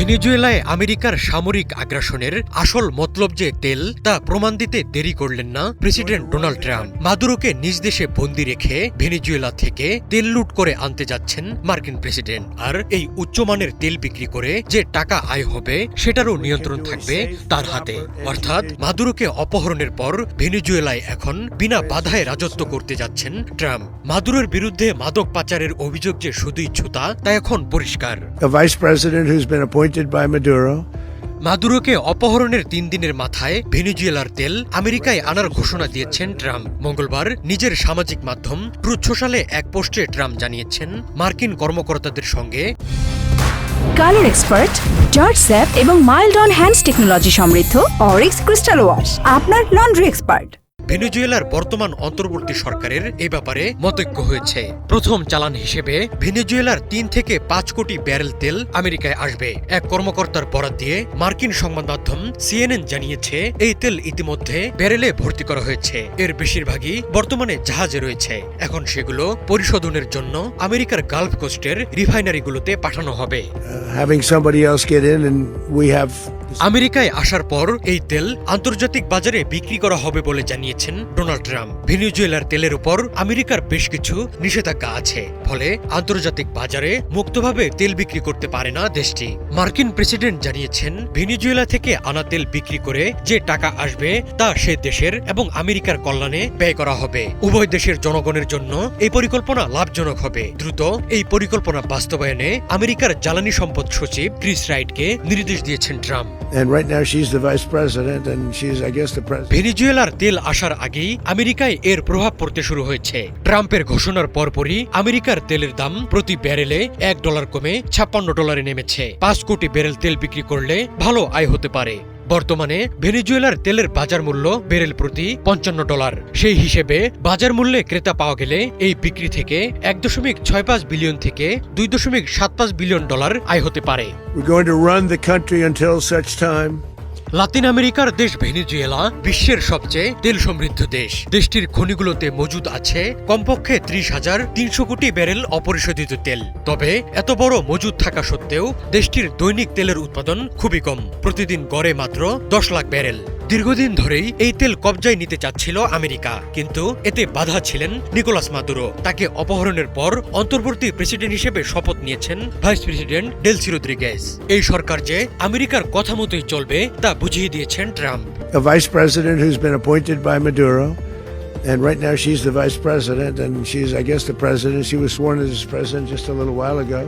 ভেনেজুয়েলায় আমেরিকার সামরিক আগ্রাসনের আসল মতলব যে তেল তা প্রমাণ দিতে দেরি করলেন না প্রেসিডেন্ট ডোনাল্ড ট্রাম্প। মাদুরোকে নিজ দেশে বন্দী রেখে ভেনেজুয়েলা থেকে তেল লুট করে আনতে যাচ্ছেন মার্কিন প্রেসিডেন্ট। আর এই উচ্চমানের তেল বিক্রি করে যে টাকা আয় হবে সেটারও নিয়ন্ত্রণ থাকবে তার হাতে। অর্থাৎ মাদুরোকে অপহরণের পর ভেনেজুয়েলায় এখন বিনা বাধায় রাজত্ব করতে যাচ্ছেন ট্রাম্প। মাদুরোর বিরুদ্ধে মাদক পাচারের অভিযোগ যে শুধুই ছুতা তা এখন পরিষ্কার। A vice president who's been appointed by Maduro. মাদুরোকে অপহরণের ৩ দিনের মাথায় ভেনেজুয়েলার তেল আমেরিকায় আনার ঘোষণা দিয়েছেন ট্রাম্প। মঙ্গলবার নিজের সামাজিক মাধ্যম ট্রুথ সোশ্যালে এক পোস্টে ট্রাম্প জানিয়েছেন মার্কিন কর্মকর্তাদের সঙ্গে কালার এক্সপার্ট, জর্জ স্যাপ এবং মাইল্ড অন হ্যান্ডস টেকনোলজি সমৃদ্ধ অরিক্স ক্রিস্টাল ওয়াশ আপনার লন্ড্রি এক্সপার্ট। ভেনেজুয়েলার বর্তমান অন্তর্বর্তী সরকারের এ ব্যাপারে মতৈক্য হয়েছে। প্রথম চালান হিসেবে ভেনেজুয়েলার ৩ থেকে ৫ কোটি ব্যারেল তেল আমেরিকায় আসবে। এক কর্মকর্তার বরাত দিয়ে মার্কিন সংবাদ মাধ্যম CNN জানিয়েছে এই তেল ইতিমধ্যে ব্যারেলে ভর্তি করা হয়েছে। এর বেশিরভাগই বর্তমানে জাহাজে রয়েছে। এখন সেগুলো পরিশোধনের জন্য আমেরিকার গালফ কোস্টের রিফাইনারিগুলোতে পাঠানো হবে। Having somebody else get in and we have আমেরিকায় আসার পর এই তেল আন্তর্জাতিক বাজারে বিক্রি করা হবে বলে জানিয়েছেন ডোনাল্ড ট্রাম্প। ভেনেজুয়েলার তেলের উপর আমেরিকার বেশ কিছু নিষেধাজ্ঞা আছে, ফলে আন্তর্জাতিক বাজারে মুক্তভাবে তেল বিক্রি করতে পারে না দেশটি। মার্কিন প্রেসিডেন্ট জানিয়েছেন ভেনেজুয়েলা থেকে আনা তেল বিক্রি করে যে টাকা আসবে তা সে দেশের এবং আমেরিকার কল্যাণে ব্যয় করা হবে। উভয় দেশের জনগণের জন্য এই পরিকল্পনা লাভজনক হবে। দ্রুত এই পরিকল্পনা বাস্তবায়নে আমেরিকার জ্বালানি সম্পদ সচিব ক্রিস রাইটকে নির্দেশ দিয়েছেন Trump. and right now she's the vice president and she's I guess the president. ভেনেজুয়েলার তেল আসার আগেই আমেরিকায় এর প্রভাব পড়তে শুরু হয়েছে। ট্রাম্পের ঘোষণার পরপরই আমেরিকার তেলের দাম প্রতি ব্যারেলে $1 কমে $56 নেমেছে। ৫ কোটি ব্যারেল তেল বিক্রি করলে ভালো আয় হতে পারে। বর্তমানে ভেনেজুয়েলার তেলের বাজার মূল্য ব্যারেল প্রতি $55। সেই হিসেবে বাজার মূল্যে ক্রেতা পাওয়া গেলে এই বিক্রি থেকে $1.65 বিলিয়ন থেকে $2.75 বিলিয়ন আয় হতে পারে। We're going to run the country until such time Latin আমেরিকার দেশ ভেনেজুয়েলা বিশ্বের সবচেয়ে তেল সমৃদ্ধ দেশ। দেশটির খনিগুলোতে মজুদ আছে কমপক্ষে ৩০,৩০০ কোটি ব্যারেল অপরিশোধিত তেল। তবে এত বড় মজুদ থাকা সত্ত্বেও দেশটির দৈনিক তেলের উৎপাদন খুবই কম, প্রতিদিন গড়ে মাত্র ১০ লাখ ব্যারেল। দীর্ঘদিন ধরেই এই তেল কবজায় নিতে চাচ্ছিল আমেরিকা, কিন্তু এতে বাধা ছিলেন নিকোলাস মাদুরো। তাকে অপহরণের পর অন্তর্বর্তী প্রেসিডেন্ট হিসেবে শপথ নিয়েছেন ভাইস প্রেসিডেন্ট ডেলসি রদ্রিগেজ। এই সরকার যে আমেরিকার কথা মতোই চলবে তা বুঝিয়ে দিয়েছেন Trump. a vice president who's been appointed by Maduro and right now she's the vice president and she's I guess the president. She was sworn as president just a little while ago.